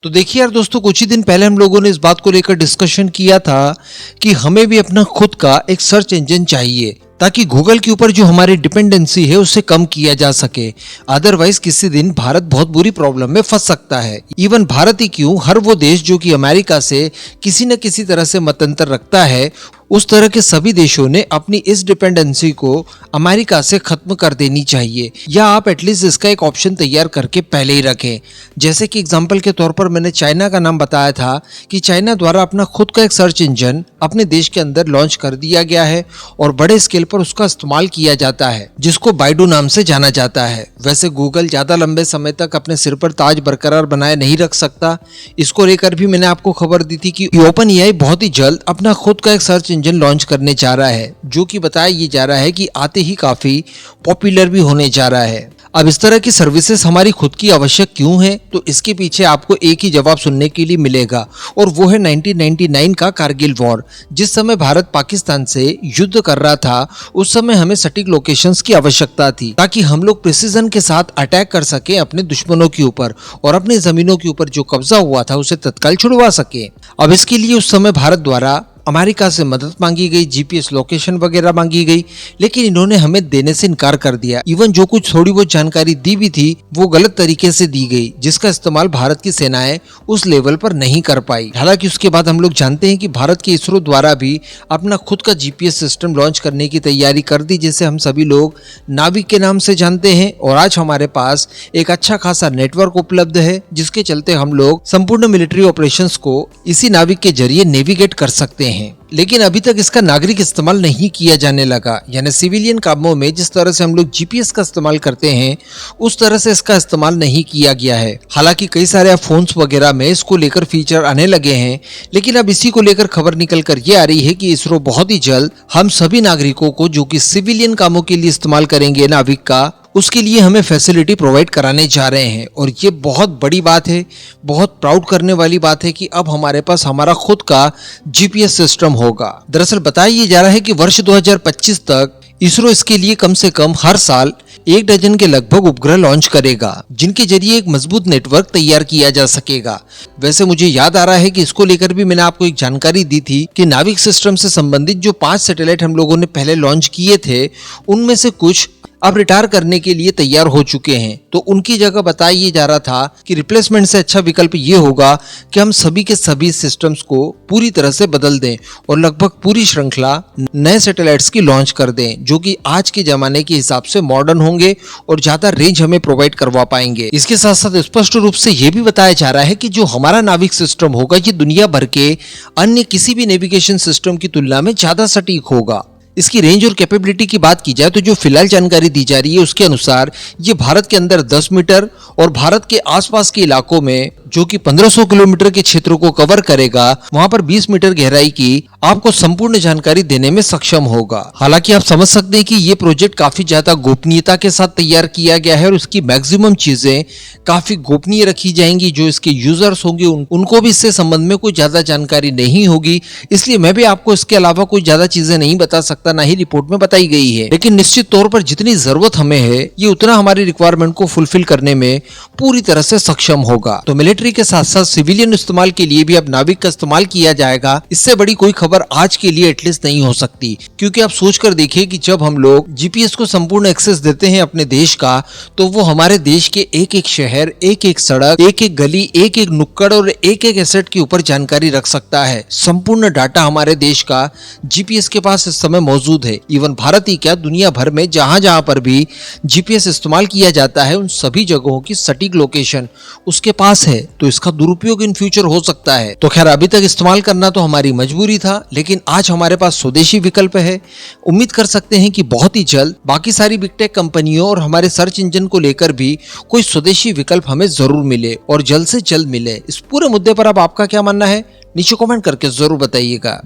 तो देखिए यार दोस्तों, कुछ ही दिन पहले हम लोगों ने इस बात को लेकर डिस्कशन किया था कि हमें भी अपना खुद का एक सर्च इंजन चाहिए ताकि गूगल के ऊपर जो हमारी डिपेंडेंसी है उसे कम किया जा सके। अदरवाइज किसी दिन भारत बहुत बुरी प्रॉब्लम में फंस सकता है। इवन भारत ही क्यों, हर वो देश जो कि अमेरिका से किसी न किसी तरह से मतंतर रखता है, उस तरह के सभी देशों ने अपनी इस डिपेंडेंसी को अमेरिका से खत्म कर देनी चाहिए, या आप एटलीस्ट इसका एक ऑप्शन तैयार करके पहले ही रखें। जैसे कि एग्जांपल के तौर पर मैंने चाइना का नाम बताया था कि चाइना द्वारा अपना खुद का एक सर्च इंजन अपने देश के अंदर लॉन्च कर दिया गया है और बड़े स्केल पर उसका इस्तेमाल किया जाता है, जिसको बाइडू नाम से जाना जाता है। वैसे गूगल ज्यादा लंबे समय तक अपने सिर पर ताज बरकरार बनाए नहीं रख सकता। इसको लेकर भी मैंने आपको खबर दी थी कि ओपन एआई बहुत ही जल्द अपना खुद का एक सर्च इंजन लॉन्च करने जा रहा है, जो कि बताया ये जा रहा है कि आते ही काफी पॉपुलर भी होने जा रहा है। अब इस तरह की सर्विसेज हमारी खुद की आवश्यक क्यों है, तो इसके पीछे आपको एक ही जवाब सुनने के लिए मिलेगा, और वो है 1999 का कारगिल वॉर। जिस समय भारत पाकिस्तान से युद्ध कर रहा था, उस समय हमें सटीक लोकेशंस की आवश्यकता थी ताकि हम लोग प्रिसीजन के साथ अटैक कर सके अपने दुश्मनों के ऊपर और अपने जमीनों के ऊपर जो कब्जा हुआ था उसे तत्काल छुड़वा सके। अब इसके लिए उस समय भारत द्वारा अमेरिका से मदद मांगी गई, जीपीएस लोकेशन वगैरह मांगी गई, लेकिन इन्होंने हमें देने से इनकार कर दिया। इवन जो कुछ थोड़ी बहुत जानकारी दी भी थी वो गलत तरीके से दी गई, जिसका इस्तेमाल भारत की सेनाएं उस लेवल पर नहीं कर पाई। हालांकि उसके बाद हम लोग जानते हैं कि भारत के इसरो द्वारा भी अपना खुद का जीपीएस सिस्टम लॉन्च करने की तैयारी कर दी, जिसे हम सभी लोग नाविक के नाम से जानते हैं। और आज हमारे पास एक अच्छा खासा नेटवर्क उपलब्ध है, जिसके चलते हम लोग संपूर्ण मिलिट्री ऑपरेशंस को इसी नाविक के जरिए नेविगेट कर सकते हैं। लेकिन अभी तक इसका नागरिक इस्तेमाल नहीं किया जाने लगा, यानी सिविलियन कामों में जिस तरह से हम लोग जीपीएस का इस्तेमाल करते हैं उस तरह से इसका इस्तेमाल नहीं किया गया है। हालांकि कई सारे फोन्स वगैरह में इसको लेकर फीचर आने लगे हैं, लेकिन अब इसी को लेकर खबर निकल कर ये आ रही है कि इसरो बहुत ही जल्द हम सभी नागरिकों को जो कि सिविलियन कामों के लिए इस्तेमाल करेंगे नाविक का, उसके लिए हमें फैसिलिटी प्रोवाइड कराने जा रहे हैं। और ये बहुत बड़ी बात है, बहुत प्राउड करने वाली बात है कि अब हमारे पास हमारा खुद का जीपीएस सिस्टम होगा। दरअसल बताया जा रहा है कि वर्ष 2025 तक इसरो इसके लिए कम से कम हर साल 1 डजन के लगभग उपग्रह लॉन्च करेगा, जिनके जरिए एक मजबूत नेटवर्क तैयार किया जा सकेगा। वैसे मुझे याद आ रहा है कि इसको लेकर भी मैंने आपको एक जानकारी दी थी कि नाविक सिस्टम से संबंधित जो 5 सैटेलाइट हम लोगों ने पहले लॉन्च किए थे, उनमें से कुछ अब रिटायर करने के लिए तैयार हो चुके हैं। तो उनकी जगह बताया ये जा रहा था कि रिप्लेसमेंट से अच्छा विकल्प ये होगा कि हम सभी के सभी सिस्टम्स को पूरी तरह से बदल दें और लगभग पूरी श्रृंखला नए सैटेलाइट्स की लॉन्च कर दें, जो कि आज के जमाने के हिसाब से मॉडर्न होंगे और ज्यादा रेंज हमें प्रोवाइड करवा पाएंगे। इसके साथ साथ स्पष्ट रूप से ये भी बताया जा रहा है कि जो हमारा नाविक सिस्टम होगा ये दुनिया भर के अन्य किसी भी नेविगेशन सिस्टम की तुलना में ज्यादा सटीक होगा। इसकी रेंज और कैपेबिलिटी की बात की जाए तो जो फिलहाल जानकारी दी जा रही है उसके अनुसार ये भारत के अंदर 10 मीटर और भारत के आसपास के इलाकों में जो कि 1500 किलोमीटर के क्षेत्रों को कवर करेगा, वहां पर 20 मीटर गहराई की आपको संपूर्ण जानकारी देने में सक्षम होगा। हालांकि आप समझ सकते हैं कि ये प्रोजेक्ट काफी ज्यादा गोपनीयता के साथ तैयार किया गया है और उसकी मैक्सिमम चीजें काफी गोपनीय रखी जाएंगी। जो इसके यूजर्स होंगे उनको भी इससे संबंध में कोई ज्यादा जानकारी नहीं होगी, इसलिए मैं भी आपको इसके अलावा कोई ज्यादा चीजें नहीं बता सकता, ना ही रिपोर्ट में बताई गई है। लेकिन निश्चित तौर पर जितनी जरूरत हमें है ये उतना हमारी रिक्वायरमेंट को फुलफिल करने में पूरी तरह से सक्षम होगा। तो मिलिट्री के साथ साथ सिविलियन इस्तेमाल के लिए भी अब नाविक का इस्तेमाल किया जाएगा। इससे बड़ी कोई खबर आज के लिए एटलीस्ट नहीं हो सकती, क्योंकि आप सोच कर देखिए कि जब हम लोग जीपीएस को संपूर्ण एक्सेस देते हैं अपने देश का, तो वो हमारे देश के एक एक शहर, एक एक सड़क, एक एक गली, एक एक नुक्कड़ और एक एक एसेट के ऊपर जानकारी रख सकता है। संपूर्ण डाटा हमारे देश का जीपीएस के पास इस समय मौजूद है। इवन भारत ही क्या, दुनिया भर में जहां जहां पर भी जीपीएस इस्तेमाल किया जाता है उन सभी जगहों की सटीक लोकेशन उसके पास है। तो इसका दुरुपयोग इन फ्यूचर हो सकता है। तो खैर, अभी तक इस्तेमाल करना तो हमारी मजबूरी था, लेकिन आज हमारे पास स्वदेशी विकल्प है। उम्मीद कर सकते हैं कि बहुत ही जल्द बाकी सारी बिग टेक कंपनियों और हमारे सर्च इंजन को लेकर भी कोई स्वदेशी विकल्प हमें जरूर मिले और जल्द से जल्द मिले। इस पूरे मुद्दे पर अब आपका क्या मानना है नीचे कमेंट करके जरूर बताइएगा।